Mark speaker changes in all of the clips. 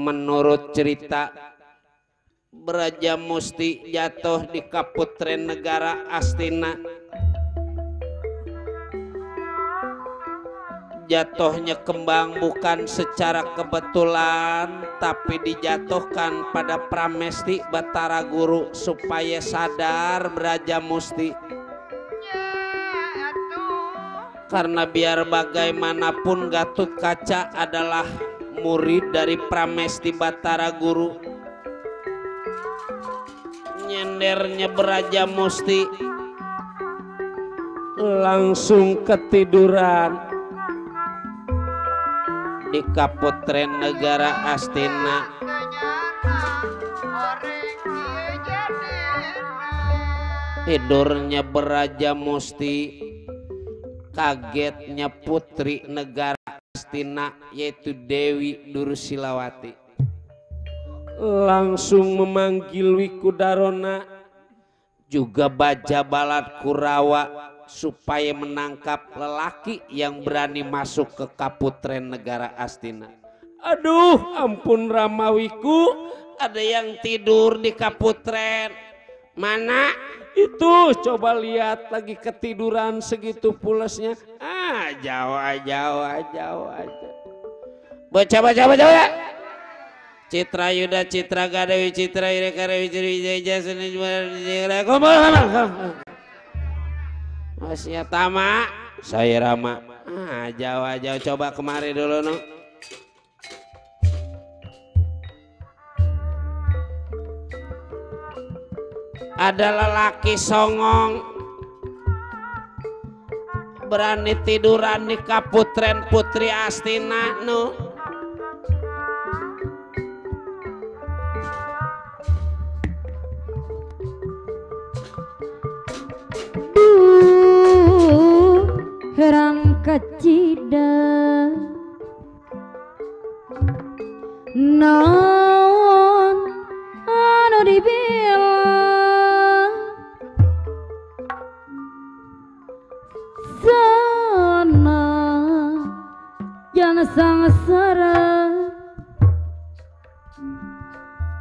Speaker 1: menurut cerita Brajamusti jatuh di Kaputren negara Astina. Jatuhnya kembang bukan secara kebetulan, tapi dijatuhkan pada Pramesti Batara Guru supaya sadar Brajamusti. Karena biar bagaimanapun Gatut Kaca adalah murid dari Pramesti Batara Guru. Nyendernya Brajamusti langsung ketiduran di Kaputren negara Astina. Tidurnya Brajamusti, kagetnya putri negara Astina yaitu Dewi Dursilawati langsung memanggil Wikudarona juga Bajabalat Kurawa supaya menangkap lelaki yang berani masuk ke Kaputren negara Astina. Aduh, ampun Ramawiku, ada yang tidur di Kaputren. Mana? Itu coba lihat lagi ketiduran segitu pulesnya. Jauh aja. Baca ya. Citra Yuda Citra Gadawi Citra Ireka Dewi Wijaya Seni Masya Tama, saya Rama. Jauh coba kemari dulu no. Ada lelaki songong berani tiduran di Kaputren Putri Astina no.
Speaker 2: Herang kacida naon anu dibilang sana jangan sangsara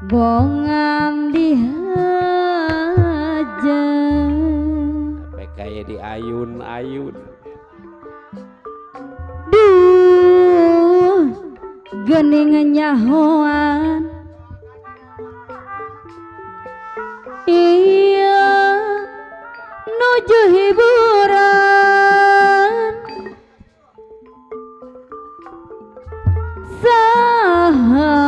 Speaker 2: bongan dihaja
Speaker 1: sampai kayak di ayun-ayun.
Speaker 2: Gening nyahoan iya nuju hiburan saha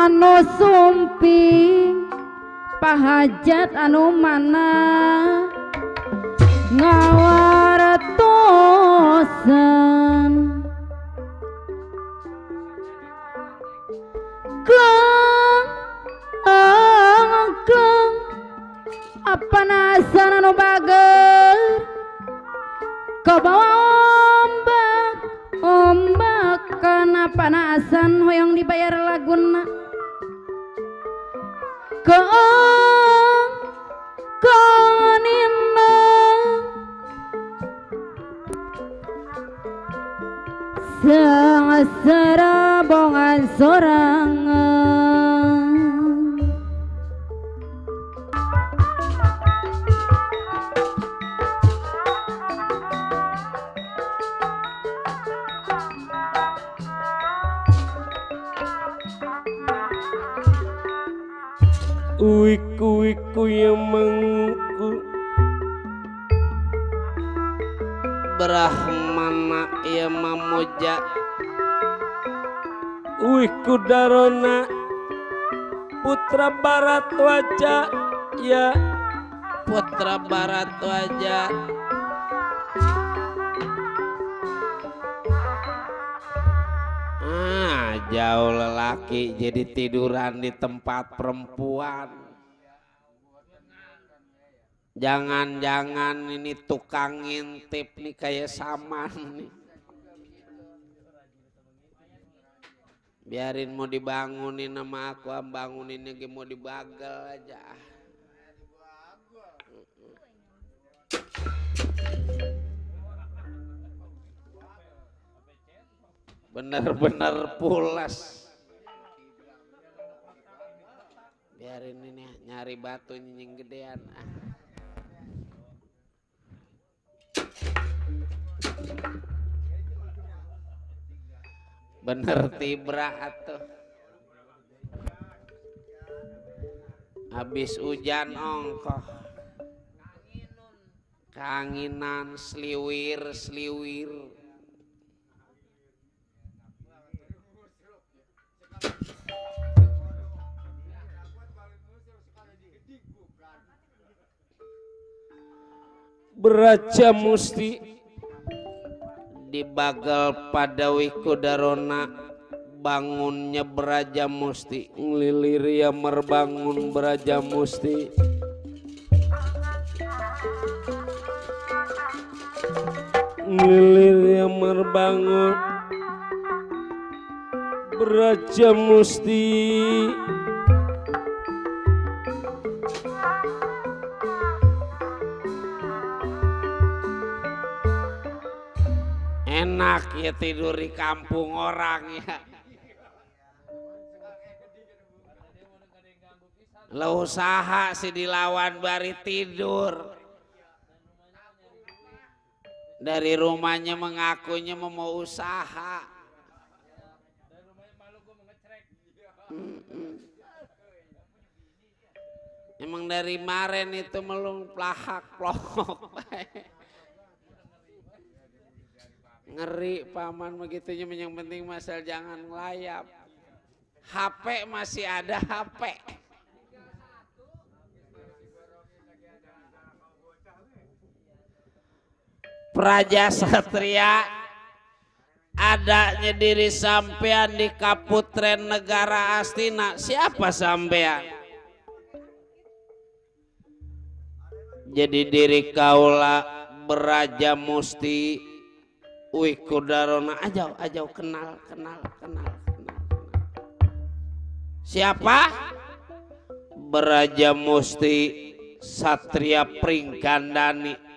Speaker 2: anu sumping pahajat anu mana ngawartosan klang apa nasan anu bager ke bawah ombak kenapa nasan hoyong dibayar laguna konina sang serabongan sorangan
Speaker 1: Wiku yang mengku Brahmana ya mamuja Wiku Darona putra Baratwaja ya putra Baratwaja jauh lelaki jadi tiduran di tempat perempuan. Jangan-jangan ini tukang ngintip nih kayak Saman nih. Biarin mau dibangunin sama aku, banguninnya mau dibagel aja. bener-bener pulas. Biarin ini nyari batu nying gedean. Bener tibra atuh. Habis hujan ongkoh. Kanginan sliwir. Beraja musti di bagal pada Wikudarona bangunnya Beraja Musti ngeliliri ya merbangun Beraja Musti ngeliliri ya merbangun Beraja Musti enak ya tidur di kampung orang ya. Lo usaha sih dilawan bari tidur. Dari rumahnya mengakunya mau usaha. Emang dari kemarin itu melung plahak plok. Ngeri paman begitunya, yang penting masal jangan ngelayap. HP masih ada HP. Praja Satria adanya diri sampean di Kaputren Negara Astina. Siapa sampean? Jadi diri kaula Beraja Musti Wikudarona. Ajau kenal. Siapa? Beraja Musti Satria Pringgandani.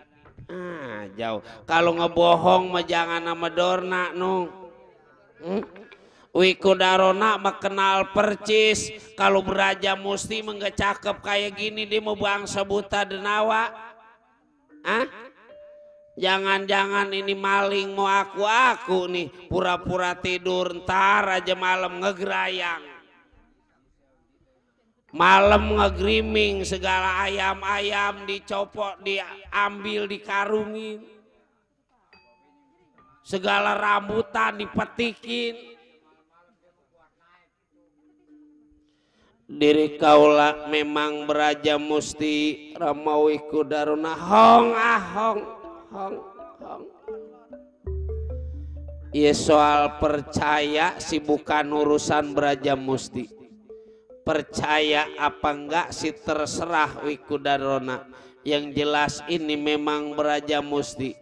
Speaker 1: Jauh. Kalau ngebohong mah jangan nama Dorna nung. Wikudarona mah kenal percis. Kalau Beraja Musti mah cakep kayak gini dia mau bangsa buta denawa. Jangan-jangan ini maling mau aku nih pura-pura tidur ntar aja malam ngegerayang. Malam ngegriming segala ayam-ayam dicopot, diambil, dikarungin. Segala rambutan dipetikin. Diri kaula memang Beraja Musti Rama Wikudarona hong. Iya soal percaya sih bukan urusan Beraja Musti. Percaya apa enggak sih terserah Wikudarona. Yang jelas ini memang Beraja Musti.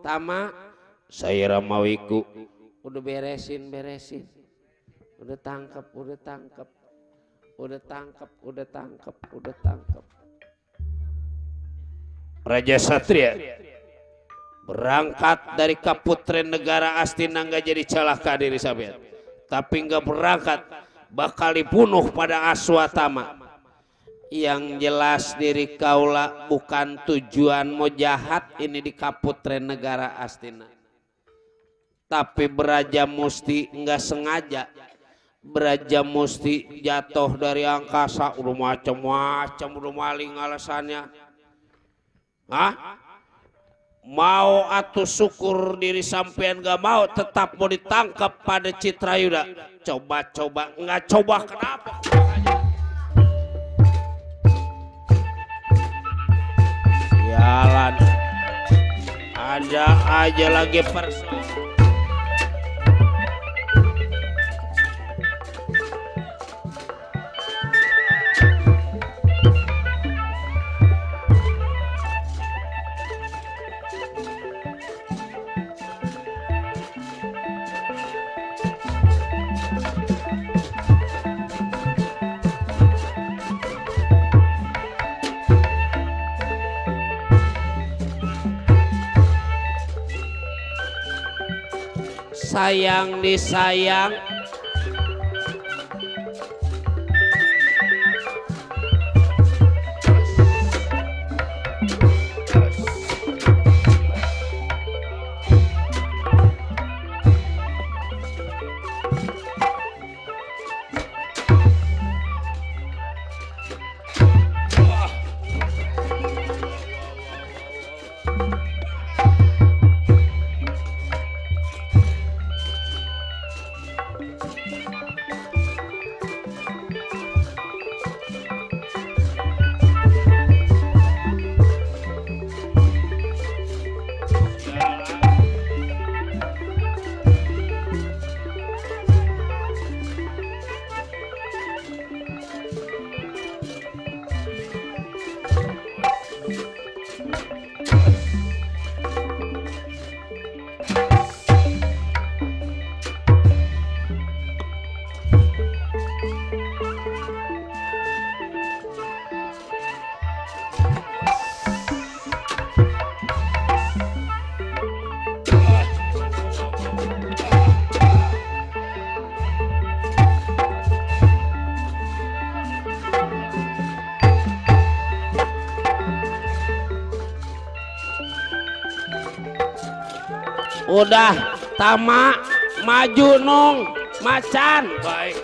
Speaker 1: Tama saya Rama Wiku. Udah beresin. Udah tangkap. Raja Satria berangkat dari Kaputren Negara Astina nggak jadi celaka diri sampean. Tapi nggak berangkat bakal dibunuh pada Aswatama. Yang jelas diri kaula bukan tujuan mau jahat ini di Kaputren Negara Astina. Tapi Beraja Musti nggak sengaja. Beraja Musti jatuh dari angkasa udah macam-macam udah maling alasannya. Mau atau syukur diri sampean gak mau tetap mau ditangkap pada Citrayuda. Coba nggak coba kenapa? Sialan ada aja lagi persoalan. sayang disayang. Udah Tama maju nong macan. Baik.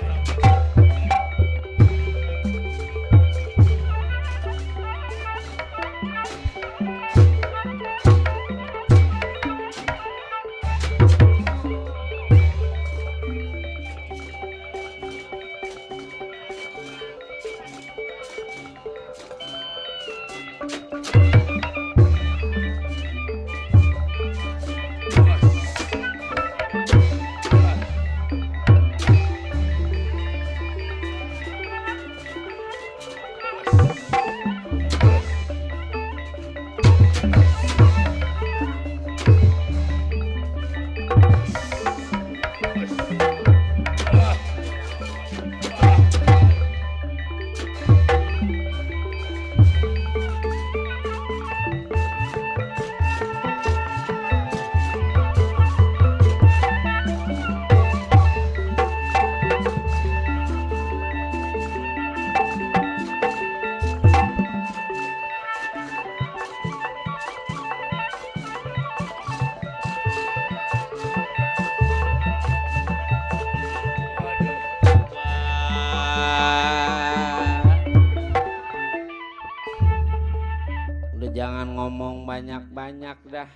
Speaker 1: Jangan ngomong banyak-banyak dah,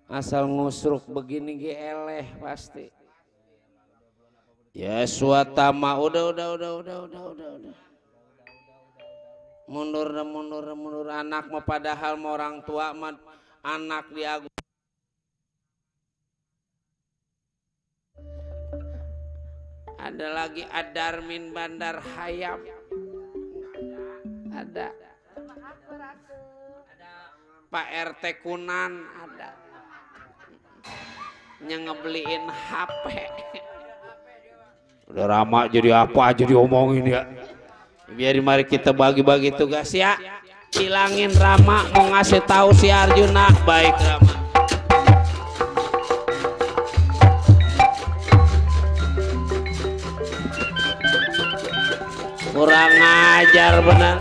Speaker 1: asal ngusruk begini ge eleh pasti. Ya suatama udah. Mundur anak mah padahal mau orang tua mah anak diagung. Ada lagi Adarmin Bandar Hayam. Ada Pak RT Kunan, ada yang ngebeliin HP. Udah Rama jadi apa aja diomongin ya. Biar mari kita bagi-bagi tugas ya. Bilangin Rama mau ngasih tahu si Arjuna. Baik Rama. Kurang ajar benar.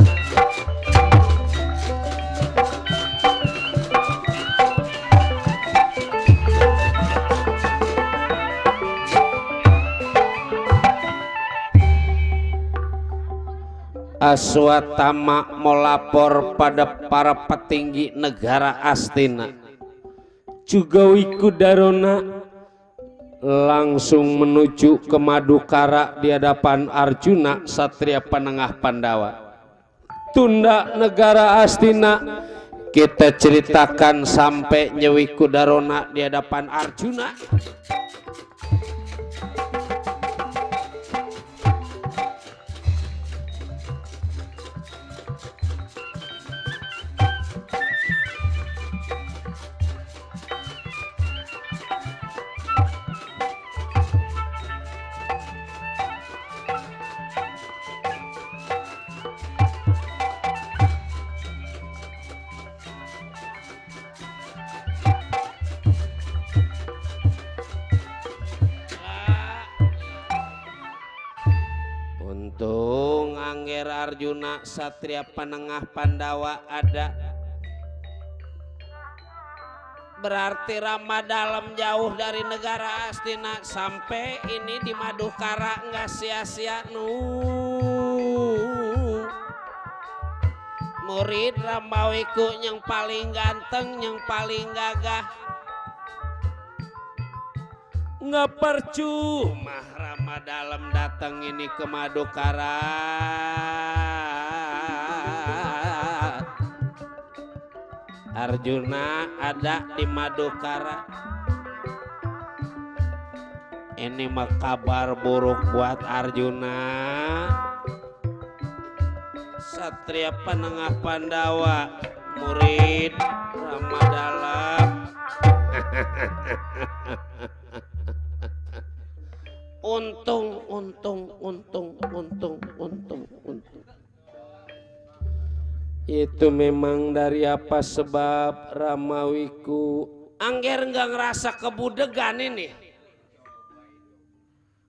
Speaker 1: Aswatama melapor pada para petinggi negara Astina. Juga Wikudarona langsung menuju ke Madukara di hadapan Arjuna, Satria Penengah Pandawa. Tunda negara Astina kita ceritakan sampai Wikudarona di hadapan Arjuna. Untung Angger Arjuna satria penengah Pandawa ada. Berarti Rama dalam jauh dari negara Astina sampai ini di Madukara nggak sia-sia murid Ramawiku yang paling ganteng, yang paling gagah. Nggak percuma Rama dalam datang ini ke Madukara. Arjuna ada di Madukara. Ini mah kabar buruk buat Arjuna. Satria penengah Pandawa, murid Rama dalam. Untung. Itu memang dari apa sebab Ramawiku Angger nggak ngerasa kebudegan ini,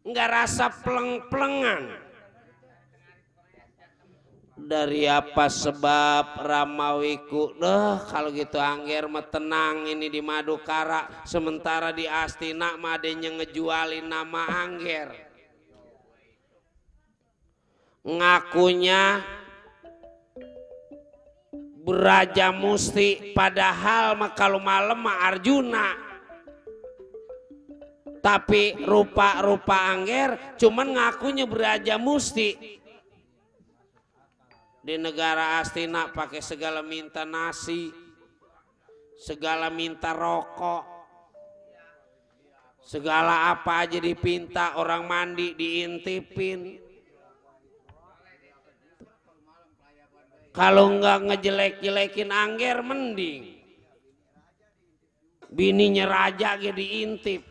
Speaker 1: nggak rasa pleng-plengan. Dari apa sebab Ramawiku kalau gitu Angger mah tenang ini di Madukara, sementara di Astina mah adanya ngejualin nama Angger, ngakunya Beraja Musti, padahal mah kalau malam mah Arjuna. Tapi rupa-rupa Angger cuman ngakunya Beraja Musti. Di negara Astina pakai segala minta nasi, segala minta rokok, segala apa aja dipinta, orang mandi diintipin. Kalau nggak ngejelek-jelekin Angger mending. Bininya raja ge diintip.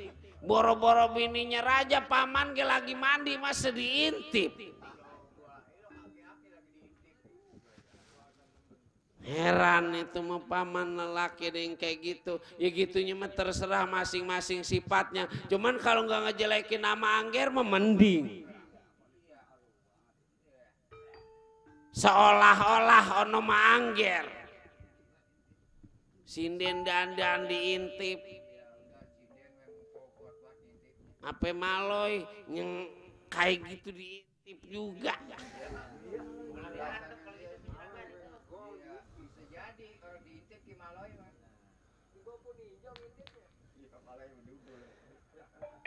Speaker 1: Boro-boro bininya raja paman ge lagi mandi masih diintip. Heran itu mah paman lelaki yang kayak gitu. Ya gitunya mah terserah masing-masing sifatnya. Cuman kalau nggak ngejelekin nama Angger mah mending. Seolah-olah ono mah Angger. Sinden dandan diintip. Apa maloy yang kayak gitu diintip juga.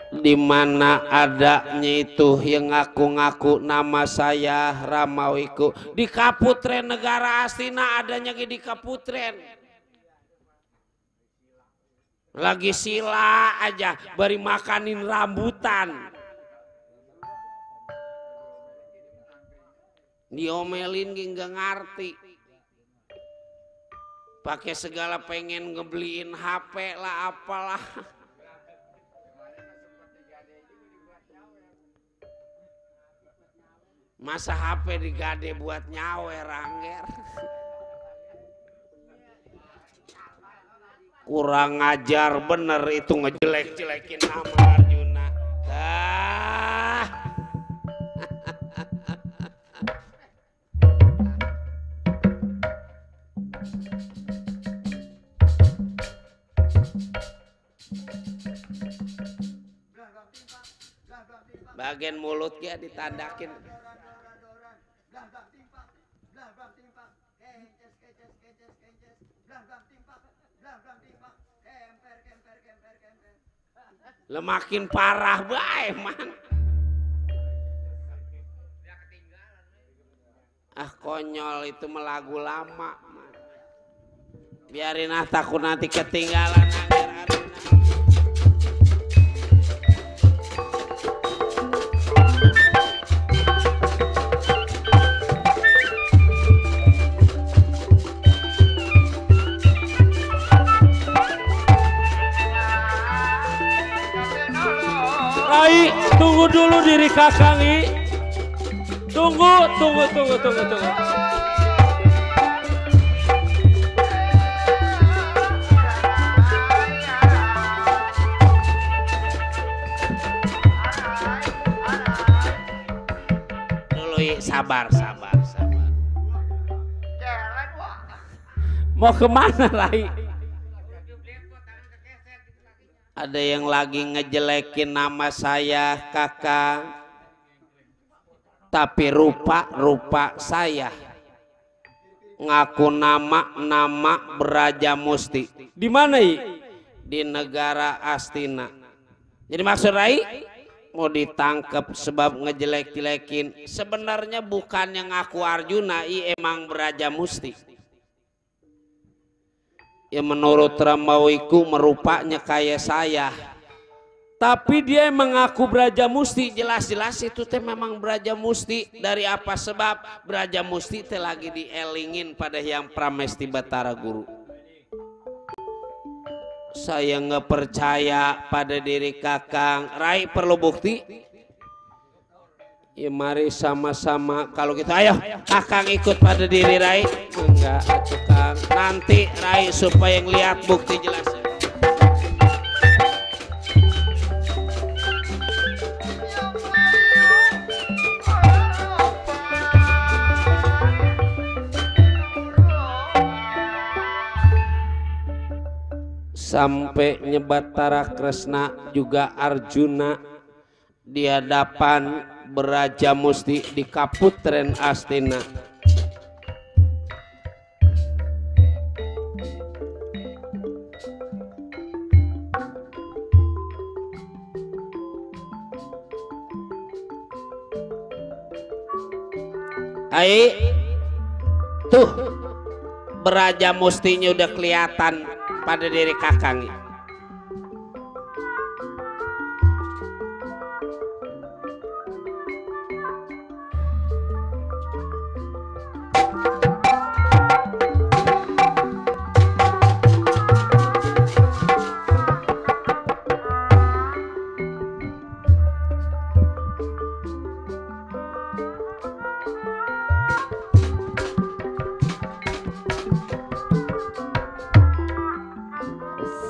Speaker 1: Di mana adanya itu yang ngaku-ngaku nama saya Ramawiku di Kaputren negara Astina, adanya di Kaputren lagi sila aja bari makanin rambutan, diomelin nggak ngerti, pakai segala pengen ngebeliin HP lah apalah. Masa HP digade buat nyawer Angger? Kurang ajar bener itu ngejelek-jelekin nama Arjuna. Bagian mulutnya ditandakin. Lemakin parah bae man. Ah konyol itu melagu lama man. Biarin takut nanti ketinggalan Angger Arjuna.
Speaker 3: Rai, tunggu dulu diri Kakangi. Tunggu.
Speaker 1: dulu, sabar.
Speaker 3: Mau kemana Rai?
Speaker 1: Ada yang lagi ngejelekin nama saya Kakang, tapi rupa saya ngaku nama Beraja Musti.
Speaker 3: Di mana
Speaker 1: Di negara Astina. Jadi maksud Rai mau ditangkap sebab ngejelek-jelekin. Sebenarnya bukan yang ngaku Arjuna, emang Beraja Musti. Ya menurut Ramawiku merupanya kayak saya.
Speaker 3: Tapi dia mengaku Beraja Musti.
Speaker 1: Jelas-jelas itu teh memang Beraja Musti. Dari apa sebab Beraja Musti teh lagi dielingin pada yang Pramesti Batara Guru. Saya nggak percaya pada diri Kakang. Rai perlu bukti? Ya mari sama-sama. Kalau gitu ayo Kakang ikut pada diri Rai. Enggak Kakang, nanti Rai supaya ngeliat bukti jelasnya. Sampai Nyebatara Kresna juga Arjuna di hadapan Beraja Musti di Kaputren Astina. Hai, tuh Beraja Mustinya udah kelihatan pada diri Kakang.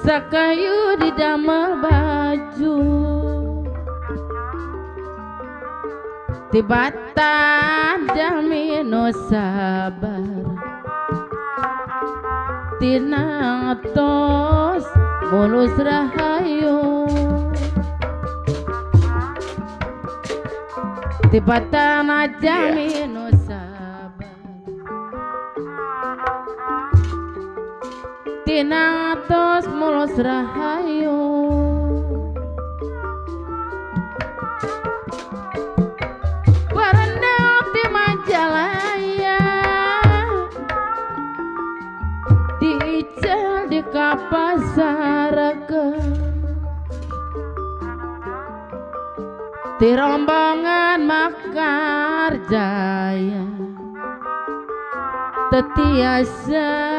Speaker 2: Sakayu didamel baju tibatan jamino sabar tina tos mulus rahayu tibatan jamino tina tos mulus rahayu barendang di Majalaya diicel di Kapasaraka di rombongan Makarjaya tetiasa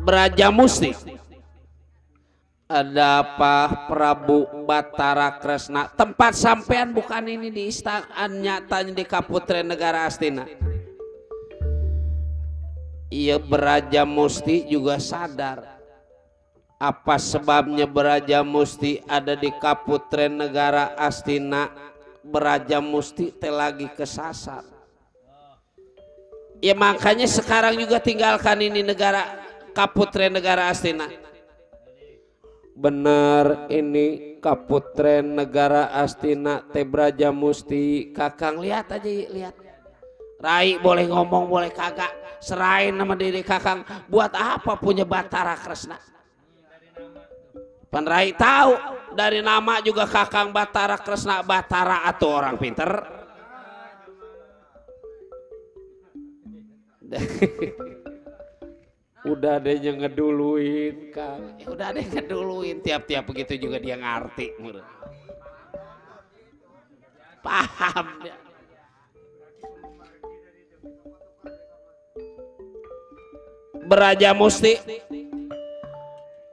Speaker 1: Beraja Musti, ada apa Prabu Batara Kresna? Tempat sampean bukan ini di istana nyatanya di Kaputren Negara Astina. Iya, Beraja Musti juga sadar apa sebabnya Beraja Musti ada di Kaputren Negara Astina. Beraja Musti teh lagi kesasar. Ya makanya sekarang juga tinggalkan ini negara Kaputren Negara Astina. Bener ini Kaputren Negara Astina teh Beraja Musti. Kakang lihat aja, lihat. Rai boleh ngomong boleh kagak, serain nama diri Kakang. Buat apa punya Batara Kresna? Pan Rai tahu dari nama juga Kakang Batara Kresna. Batara atau orang pinter. Udah ada yang ngeduluin Kang, udah ada yang ngeduluin, tiap-tiap begitu juga dia ngerti, paham ya. Beraja Musti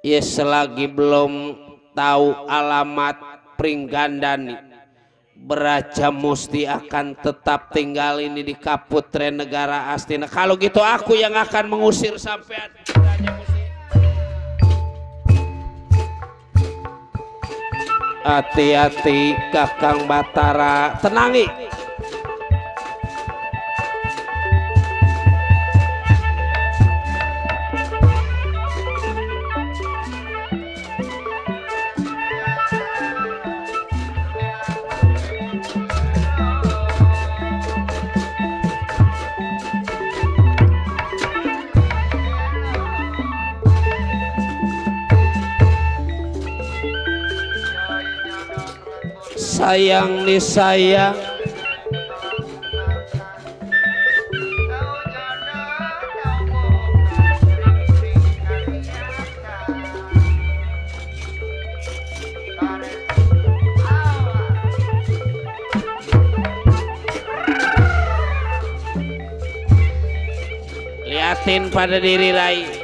Speaker 1: ya selagi belum tahu alamat Pringgandani Braja Musti akan tetap tinggal ini di Kaputre Negara Astina. Kalau gitu aku yang akan mengusir sampean. Braja Musti. Hati-hati Kakang Batara, tenangi. Sayang nih sayang, liatin pada diri Rai.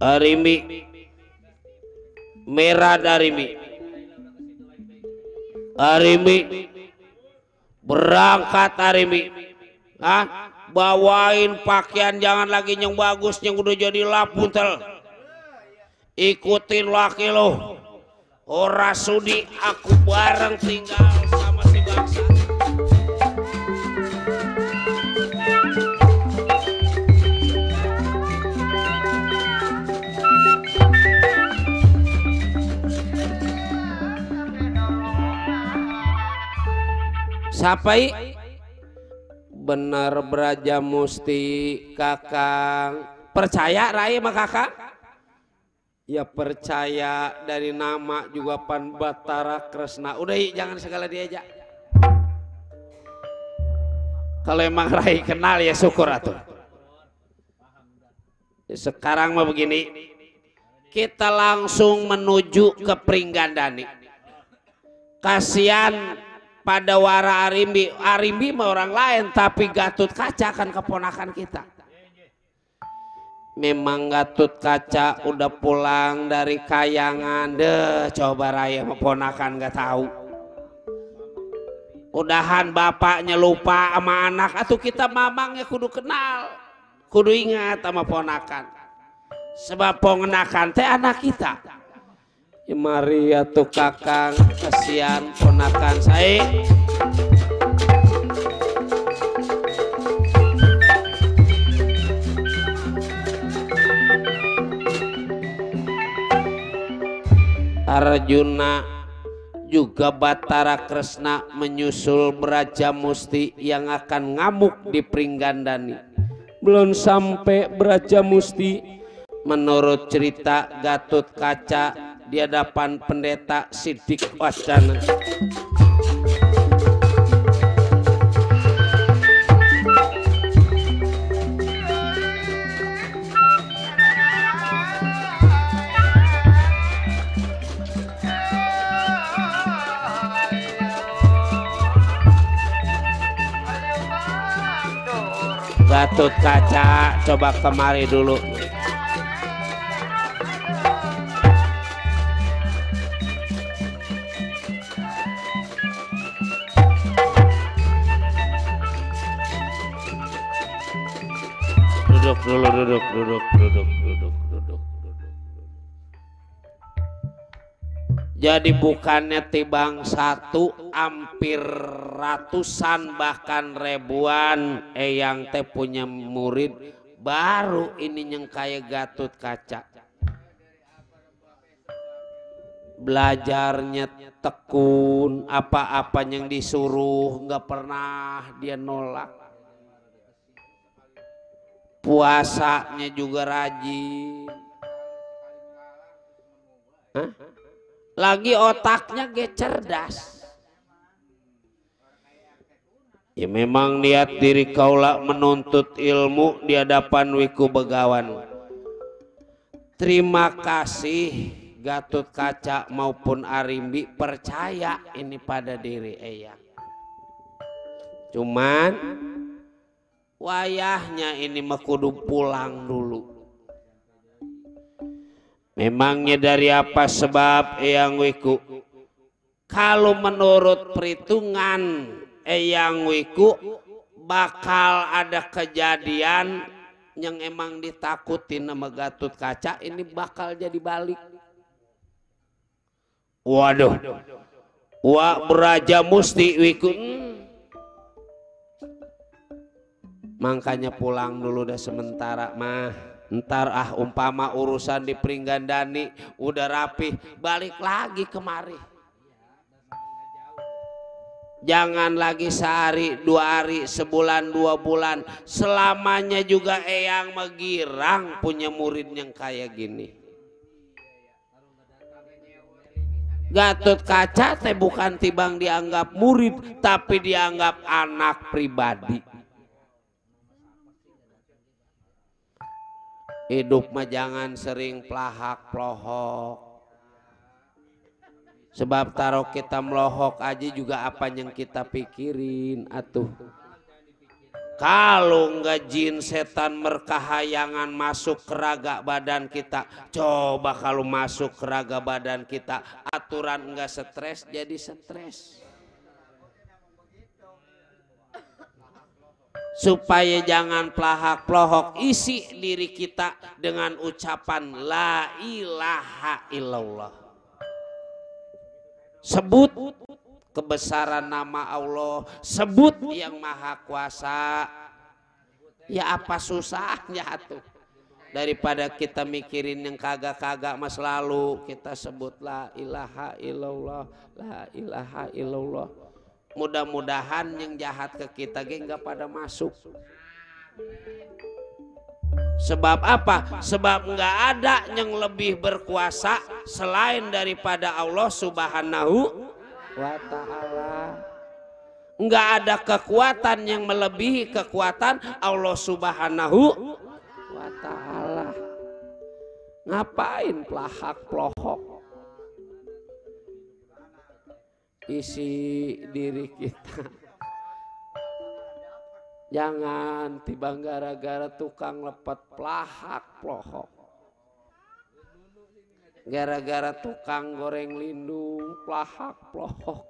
Speaker 1: Arimi merah Arimi, Arimi berangkat Arimi, bawain pakaian jangan lagi yang bagus yang udah jadi lapuntel, ikutin laki lo, ora sudi aku bareng tinggal sama si bangsa. Sapai bener Braja Musti Kakang, percaya Rai sama kakak? Ya percaya, dari nama juga Pan Batara Kresna. Udah jangan segala diajak. Kalau emang Rai kenal ya syukur atuh. Sekarang mah begini, kita langsung menuju ke Pringgandani. Kasihan pada wara Arimbi, Arimbi mah orang lain, tapi Gatut Kaca kan keponakan kita. Memang Gatut Kaca udah pulang dari Kayangan, deh coba Raya keponakan gak tahu. Udahan bapaknya lupa sama anak, atau kita mamangnya kudu kenal, kudu ingat sama ponakan. Sebab ponakan teh anak kita. Maria tuh Kakang, kasihan ponakan saya. Arjuna juga Batara Kresna menyusul Braja Musti yang akan ngamuk di Pringgandani. Belum sampai Braja Musti, menurut cerita Gatut Kaca di hadapan pendeta Sidik Wacana. Gatut Kaca coba kemari dulu. Duduk. Jadi bukannya tibang satu, hampir ratusan bahkan ribuan yang teh punya murid baru ini yang kayak Gatut Kaca. Belajarnya tekun, apa-apa yang disuruh nggak pernah dia nolak. Puasanya juga rajin. Lagi otaknya ge cerdas. Ya memang niat diri kaula menuntut ilmu di hadapan wiku begawan. Terima kasih Gatot Kaca maupun Arimbi percaya ini pada diri eyang. Cuman wayahnya ini mah kudu pulang dulu. Memangnya dari apa sebab eyang wiku? Kalau menurut perhitungan eyang wiku bakal ada kejadian yang emang ditakutin sama Gatot Kaca, ini bakal jadi balik. Waduh, wah Braja Musti wiku. Makanya pulang dulu dah sementara mah. Ntar umpama urusan di Pringgandani udah rapih, balik lagi kemari. Jangan lagi sehari, 2 hari, sebulan, 2 bulan. Selamanya juga eyang megirang punya murid yang kayak gini. Gatot Kaca teh bukan tibang dianggap murid, tapi dianggap anak pribadi. Hidup mah jangan sering pelahak pelohok. Sebab taruh kita melohok aja juga apa yang kita pikirin atuh. Kalau enggak jin setan merkahayangan masuk ke raga badan kita, coba kalau masuk ke raga badan kita aturan enggak stres jadi stres. Supaya jangan pelahak pelohok, isi diri kita dengan ucapan la ilaha illallah. Sebut kebesaran nama Allah, sebut yang maha kuasa. Ya apa susahnya tuh? Daripada kita mikirin yang kagak-kagak mas lalu, kita sebut la ilaha illallah, la ilaha illallah. Mudah-mudahan yang jahat ke kita nggak pada masuk. Sebab apa? Sebab nggak ada yang lebih berkuasa selain daripada Allah Subhanahu wa Ta'ala. Nggak ada kekuatan yang melebihi kekuatan Allah Subhanahu wa Ta'ala. Ngapain pelahak pelohok? Isi diri kita. Jangan tiba gara-gara tukang lepet pelahak pelohok. Gara-gara tukang goreng lindung pelahak pelohok.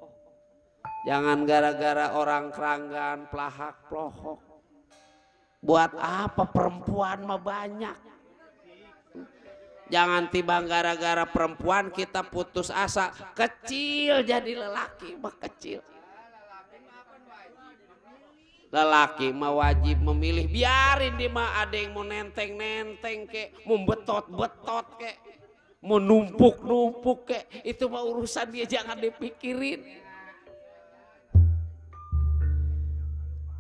Speaker 1: Jangan gara-gara orang keranggan pelahak pelohok. Buat apa perempuan mah banyak. Jangan tiba gara-gara perempuan kita putus asa. Kecil jadi lelaki mah kecil. Lelaki mah wajib memilih, biarin dia mah ada yang mau nenteng-nenteng kek, mau betot-betot kek, mau numpuk-numpuk kek, itu mah urusan dia, jangan dipikirin.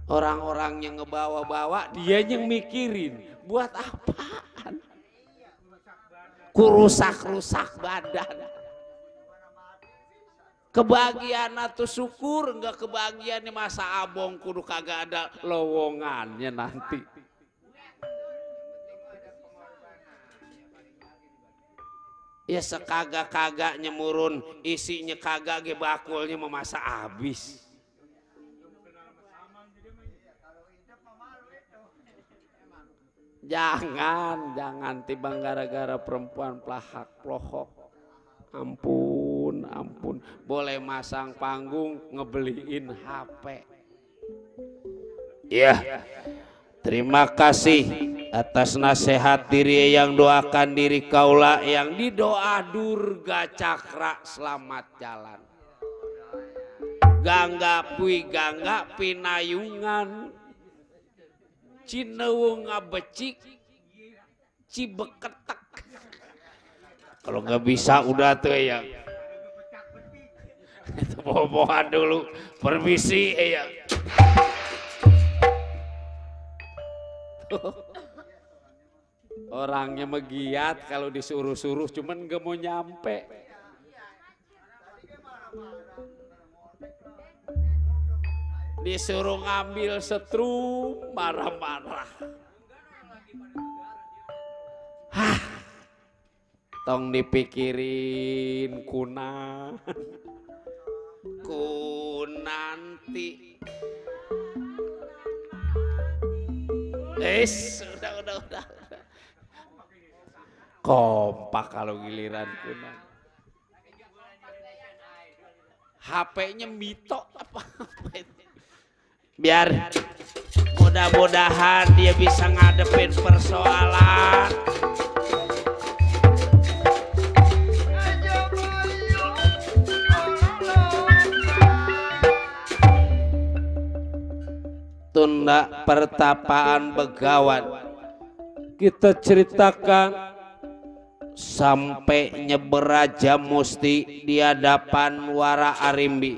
Speaker 1: Orang-orang yang ngebawa-bawa dia yang mikirin, buat apaan? Kurusak-rusak badan. Kebahagiaan atau syukur, enggak kebahagiaan di masa abong kudu kagak ada lowongannya nanti. Ya sekagak-kagak nyemurun isinya kagak ge bakulnya memasa habis. Jangan tibang gara-gara perempuan pelahak pelohok. Ampun, boleh masang panggung ngebeliin HP. Ya, terima kasih atas nasihat diri yang doakan diri kaula yang didoa Durga Cakra selamat jalan. Gangga pui gangga pinayungan, Cineung ngabecik, Cibeketek. Kalau nggak bisa udah tuh ya. Itu bobohan dulu. Permisi ya. Orangnya megiat kalau disuruh-suruh cuman nggak mau nyampe. disuruh ngambil setrum marah-marah. Hah, tong dipikirin kunanti. Udah. Kompak kalau giliran kunan. HP-nya mito apa itu? Biar mudah-mudahan dia bisa ngadepin persoalan. Tunda pertapaan Begawan kita ceritakan sampai nyeber Raja Musti di hadapan Wara Arimbi.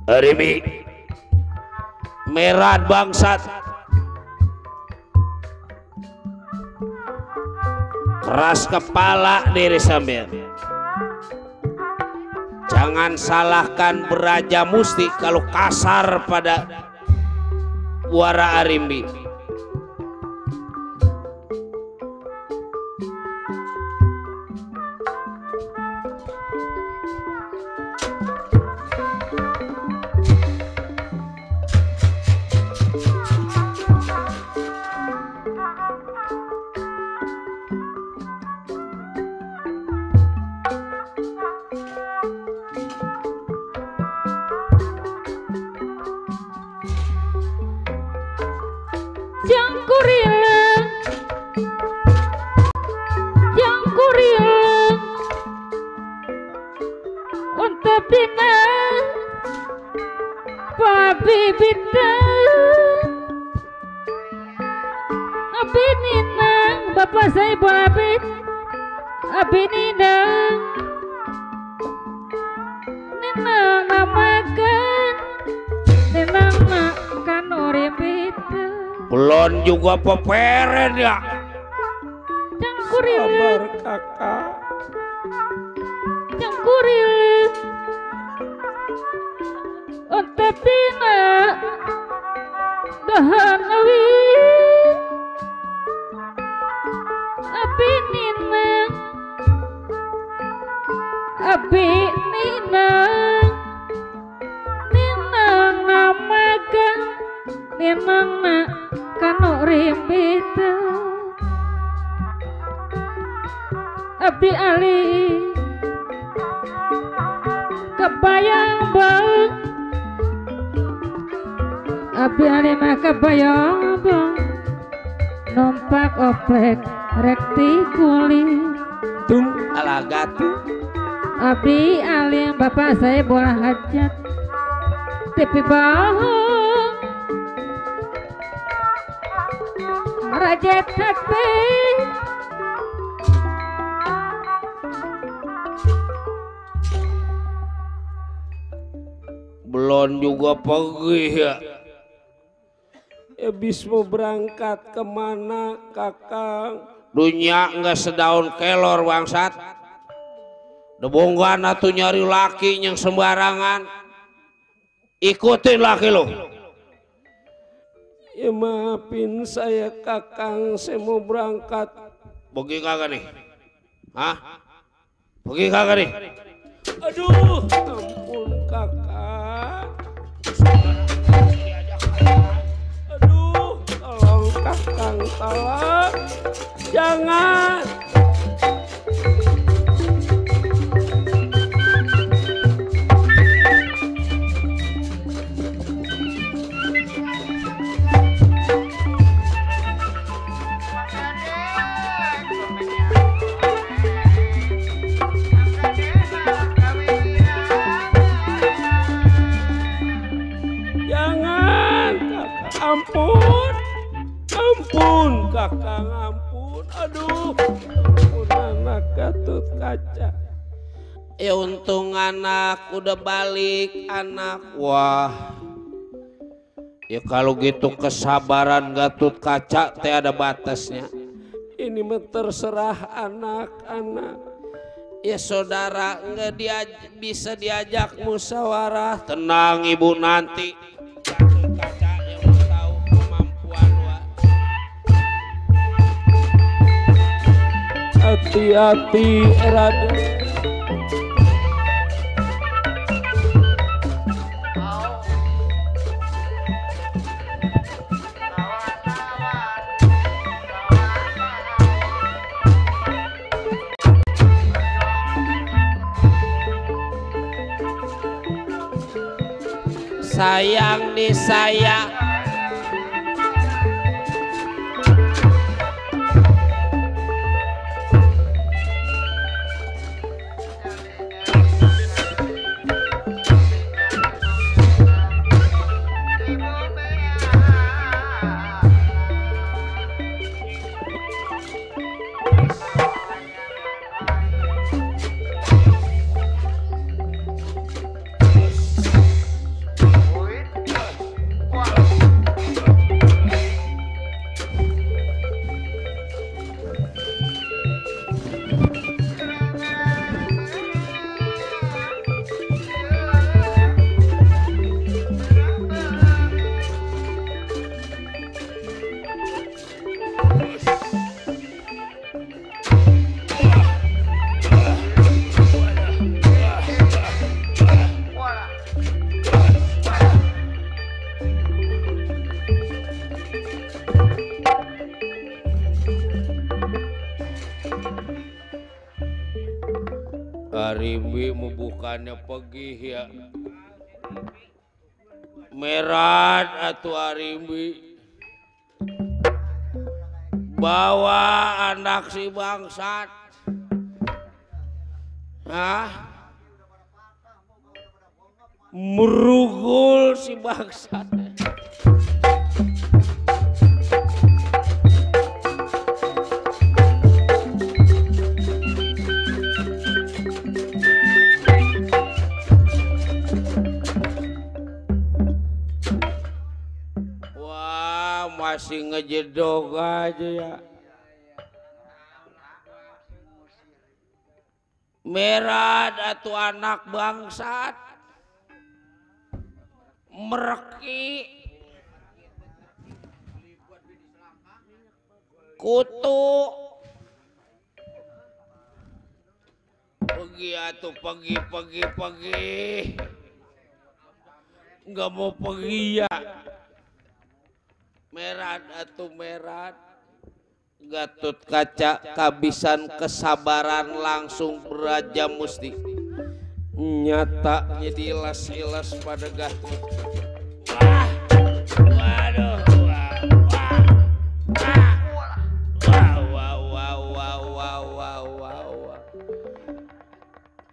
Speaker 1: Arimbi merah bangsat, keras kepala diri sambil. Jangan salahkan Beraja Musti kalau kasar pada Wara Arimbi.
Speaker 2: Bapak saya boleh abinidang ninang namakan ninang makan orimpit
Speaker 1: belum juga peperen ya.
Speaker 2: Cangkuril
Speaker 3: Sabar kakak.
Speaker 2: Cangkuril ontepina dahan awi Abi ninang namakan ninang nak kanu rimbit Abi ali kebayang bang Abi ali mah kebayang bang nompak oplek rekti kulit
Speaker 1: Tung alagatu.
Speaker 2: Abdi alim bapak saya bola hajat tapi bohong rajet hati
Speaker 1: Belum juga pergi ya.
Speaker 3: Habis mau berangkat kemana kakang?
Speaker 1: Dunia nggak sedaun kelor bangsat. Debonggan atau nyari laki yang sembarangan. Ikutin laki lo.
Speaker 3: Ya maafin saya kakang, saya mau berangkat.
Speaker 1: Pergi kagak nih? Hah? Pergi kagak nih?
Speaker 3: Aduh, ampun kakak. Aduh, tolong kakang, tolong. Jangan. Ampun kakang, ampun. Aduh, ampun anak Gatot Kaca.
Speaker 1: Ya untung anak udah balik anak. Wah, ya kalau gitu kesabaran Gatot Kaca teh ada batasnya.
Speaker 3: Ini mah terserah anak-anak.
Speaker 1: Ya saudara nggak bisa diajak musyawarah. Tenang ibu, nanti kaca yang tahu kemampuan wa.
Speaker 3: Hati-hati Raden.
Speaker 1: Sayang disayang. Arimbi bukannya pergi ya. Merat atau Arimbi bawa anak si bangsat. Hah? Merugul si bangsat. Masih ngejedog aja ya. Merat atau anak bangsat mereki kutu pergi atau pagi nggak mau pergi ya. Merat atau Merat, Gatut Kaca kabisan kesabaran langsung Braja Musti. Nyata jadi ilas-ilas pada Gatut. Wah, waduh, wah.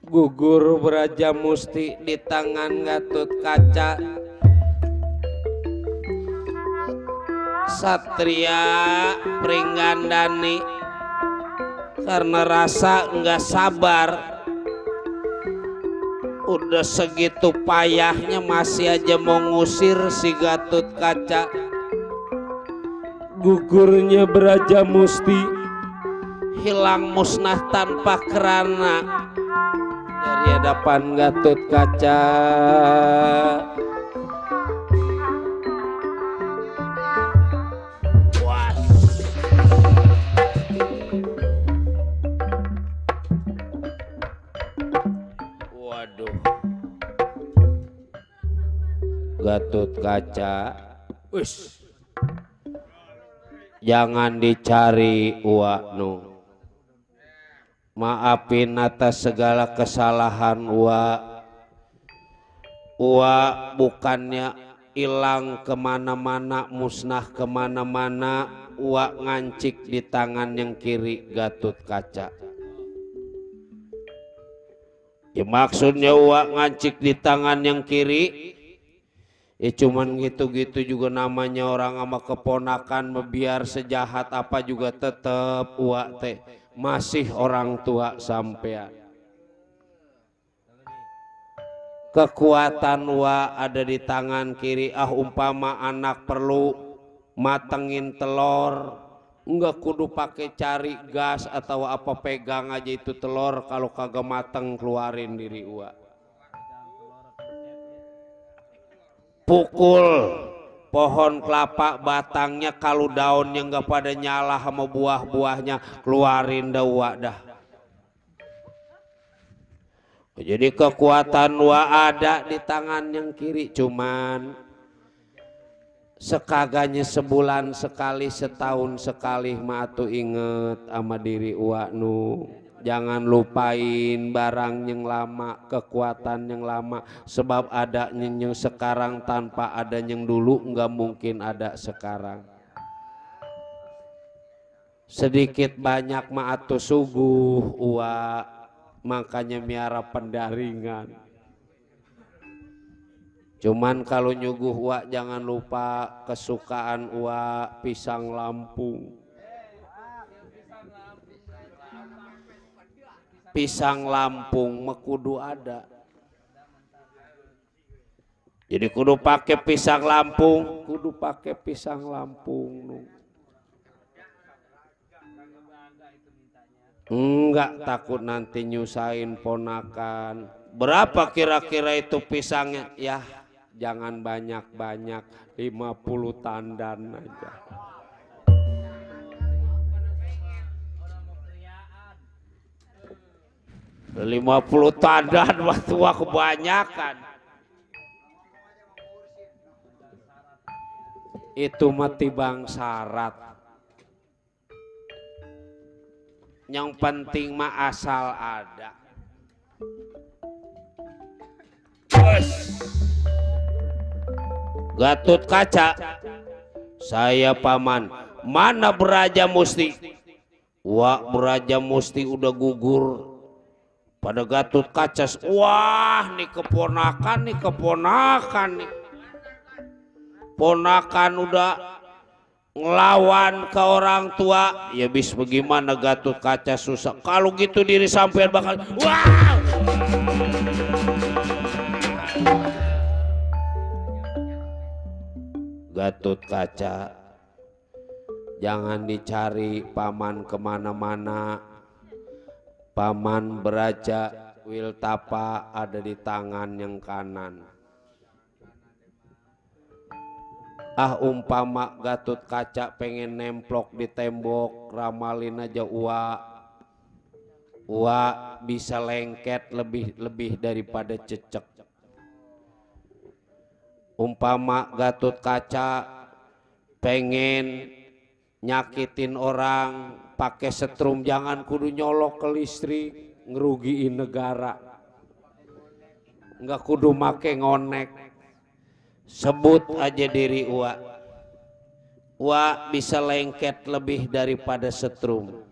Speaker 1: Gugur Braja Musti di tangan Gatut Kaca. Satria Pringgandani karena rasa nggak sabar, udah segitu payahnya masih aja mau ngusir si Gatut Kaca.
Speaker 3: Gugurnya Braja Musti
Speaker 1: hilang musnah tanpa kerana dari hadapan Gatut Kaca. Gatut Kaca, ush, jangan dicari uak nu. Maafin atas segala kesalahan uak. Uak bukannya hilang kemana-mana, musnah kemana-mana. Uak ngancik di tangan yang kiri Gatut Kaca. Ya maksudnya uak ngancik di tangan yang kiri. Ya cuman gitu-gitu juga namanya orang sama keponakan, biar sejahat apa juga tetep uak teh masih orang tua sampean. Kekuatan uak ada di tangan kiri. Umpama anak perlu matengin telur, Enggak kudu pakai cari gas atau apa, pegang aja itu telur, kalau kagak mateng keluarin diri uak. Pukul pohon kelapa batangnya, kalau daunnya enggak pada nyala sama buah-buahnya, keluarin dah uak dah. Jadi kekuatan uak ada di tangan yang kiri, cuman sekaganya sebulan sekali, setahun sekali mah atuh inget sama diri uak nu, jangan lupain barang yang lama, kekuatan yang lama, sebab ada yang sekarang tanpa ada yang dulu nggak mungkin ada sekarang. Sedikit banyak mah atuh suguh uak, makanya miara pendaringan. Cuman kalau nyuguh uak jangan lupa kesukaan uak pisang Lampung. Pisang Lampung mekudu ada. Jadi kudu pakai pisang Lampung, kudu pakai pisang Lampung. Enggak, takut nanti nyusahin ponakan. Berapa kira-kira itu pisangnya? Ya jangan banyak-banyak, 50 tandan aja. $50 tandan waktu kebanyakan. Itu mati bang syarat. Yang penting mah asal ada. Gatot Kaca, saya paman, mana Braja Musti? Wah, Braja Musti udah gugur pada Gatot Kaca. Wah, nih keponakan nih. Ponakan udah ngelawan ke orang tua, ya bis bagaimana Gatot Kaca susah. Kalau gitu diri sampean bakal wah. Gatot Kaca jangan dicari paman kemana-mana. Paman Braja Wiltapa ada di tangan yang kanan. Umpama Gatot Kaca pengen nemplok di tembok, ramalin aja uak bisa lengket lebih daripada cecek. Umpama Gatot Kaca pengen nyakitin orang pakai setrum, jangan kudu nyolok ke listrik, ngerugiin negara. Enggak kudu make ngonek, sebut aja diri uak bisa lengket lebih daripada setrum.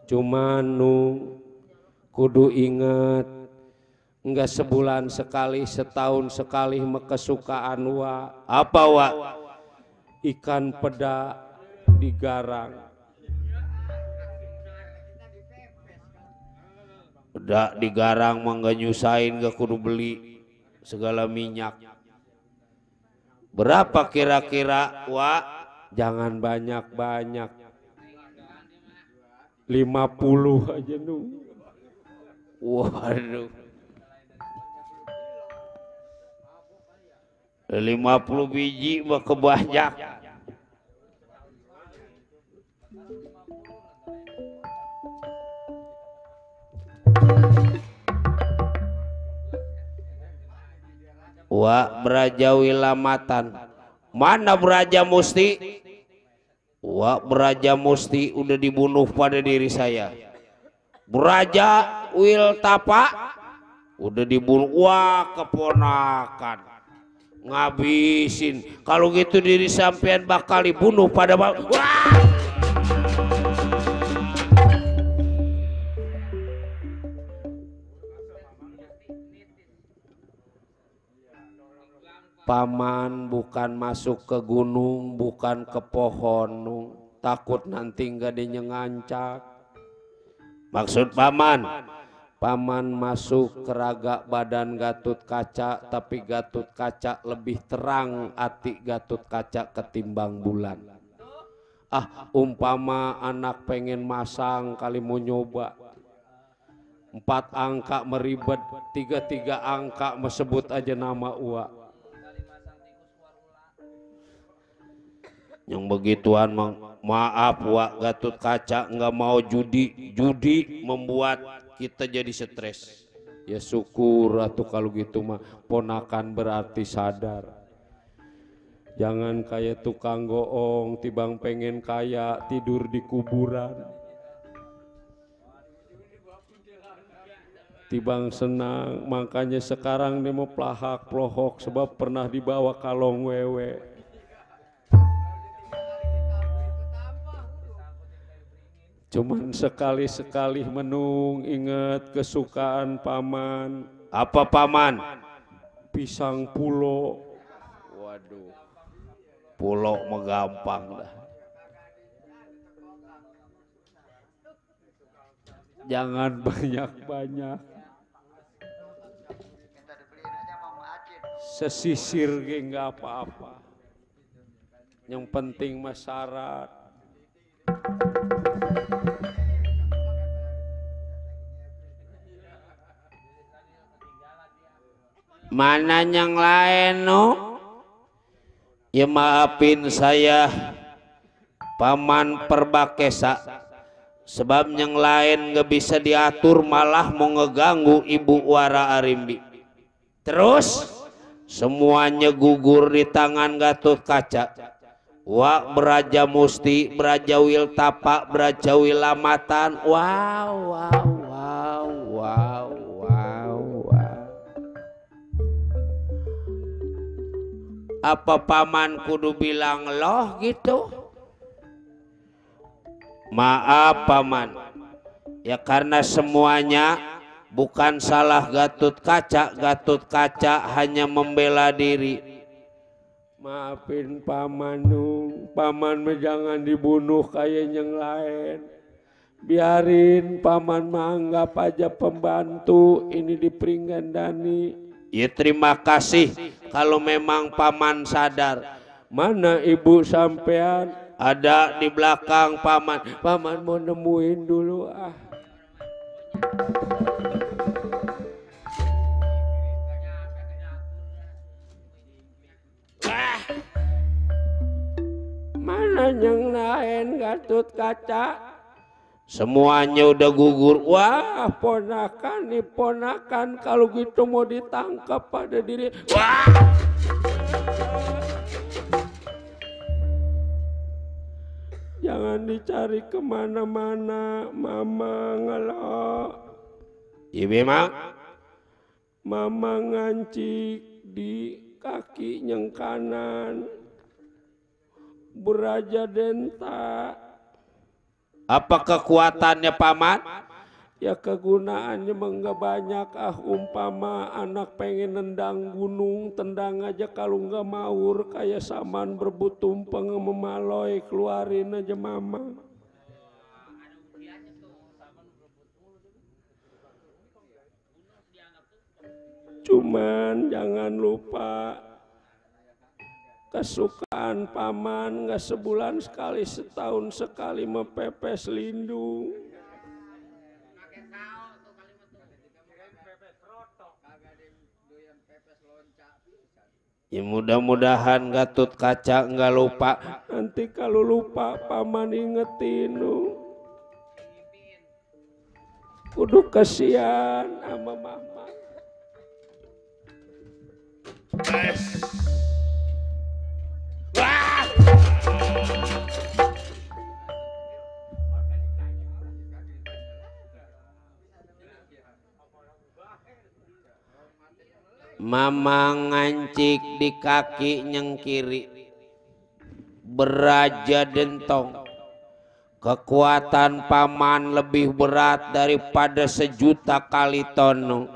Speaker 1: Cuman kudu inget, enggak sebulan sekali, setahun sekali kesukaan apa ikan peda digarang. Udah digarang mah nggak nyusahin, nggak kudu beli segala minyak. Berapa kira-kira jangan banyak-banyak, 50 aja waduh, 50 biji mah kebanyak. Braja Wilamatan, mana Braja Musti? Braja Musti udah dibunuh pada diri saya. Braja Wiltapa udah dibunuh. Keponakan ngabisin. Kalau gitu diri sampean bakal dibunuh pada paman bukan masuk ke gunung, bukan ke pohon, takut nanti nggak dinyengancak. Maksud paman masuk ke raga badan Gatot Kaca, tapi Gatot Kaca lebih terang hati Gatot Kaca ketimbang bulan.
Speaker 3: Umpama anak pengen masang kali mau nyoba 4 angka meribet, 3 angka mesebut aja nama uak.
Speaker 1: Yang begituan maaf Wak Gatot Kaca nggak mau judi membuat kita jadi stres.
Speaker 3: Ya syukur atuh kalau gitu mah, ponakan berarti sadar. Jangan kayak tukang goong, tibang pengen kaya tidur di kuburan. Tibang senang, makanya sekarang dia mau pelahak pelohok sebab pernah dibawa kalong wewe. Cuman sekali-sekali menung ingat kesukaan paman.
Speaker 1: Apa paman?
Speaker 3: Pisang pulo.
Speaker 1: Waduh, pulo mah gampang dah.
Speaker 3: Jangan banyak-banyak. Sesisir ge nggak apa-apa. Yang penting mah syarat.
Speaker 1: Mana yang lain no? Ya maafin saya Paman Perbakesa, sebab yang lain nggak bisa diatur malah mau ngeganggu Ibu Wara Arimbi. Terus semuanya gugur di tangan Gatot Kaca. Wak Braja Musti, Braja Wiltapa, Braja Wilamatan. Wow. Apa paman kudu bilang loh gitu? Maaf paman, ya karena semuanya bukan salah Gatot Kaca. Gatot Kaca hanya membela diri.
Speaker 3: Maafin paman nung, paman mah jangan dibunuh kayak yang lain. Biarin paman menganggap aja pembantu ini diperinggandani.
Speaker 1: Ya terima kasih kalau memang paman sadar.
Speaker 3: Mana ibu sampean?
Speaker 1: Ada di belakang paman.
Speaker 3: Paman mau nemuin dulu Mana yang lain Gatot Kaca?
Speaker 1: Semuanya udah gugur.
Speaker 3: Wah, ponakan nih ponakan, kalau gitu mau ditangkap pada diri.
Speaker 1: Wah.
Speaker 3: Jangan dicari kemana-mana, mama ngelok.
Speaker 1: Iya memang.
Speaker 3: Mama ngancik di kaki yang kanan. Braja Denta.
Speaker 1: Apa kekuatannya paman?
Speaker 3: Ya kegunaannya enggak banyak. Umpama anak pengen nendang gunung, tendang aja, kalau enggak maur kayak saman berebut tumpeng memaloy, keluarin aja mama. Cuman jangan lupa kesukaan paman, nggak sebulan sekali, setahun sekali mepepes lindung.
Speaker 1: Ya mudah-mudahan Gatot Kaca nggak lupa.
Speaker 3: Nanti kalau lupa paman ingetin lu. Kudu kasihan sama mama.
Speaker 1: Mama ngancik di kaki yang kiri. Braja Dentong. Kekuatan paman lebih berat daripada 1.000.000 kali tono.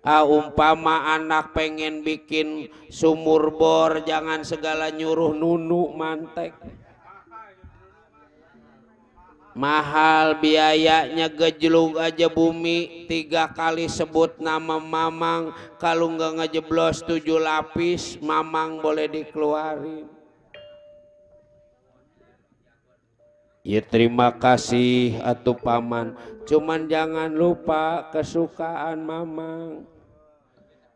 Speaker 1: Umpama anak pengen bikin sumur bor, jangan segala nyuruh nunu mantek. Mahal biayanya, gejlug aja bumi 3 kali sebut nama mamang. Kalau nggak ngejeblos 7 lapis, mamang boleh dikeluarin. Ya terima kasih atuh paman, cuman jangan lupa kesukaan mamang.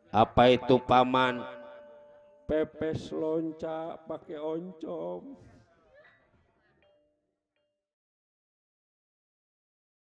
Speaker 1: Apa itu paman?
Speaker 3: Pepes lonca pakai oncom.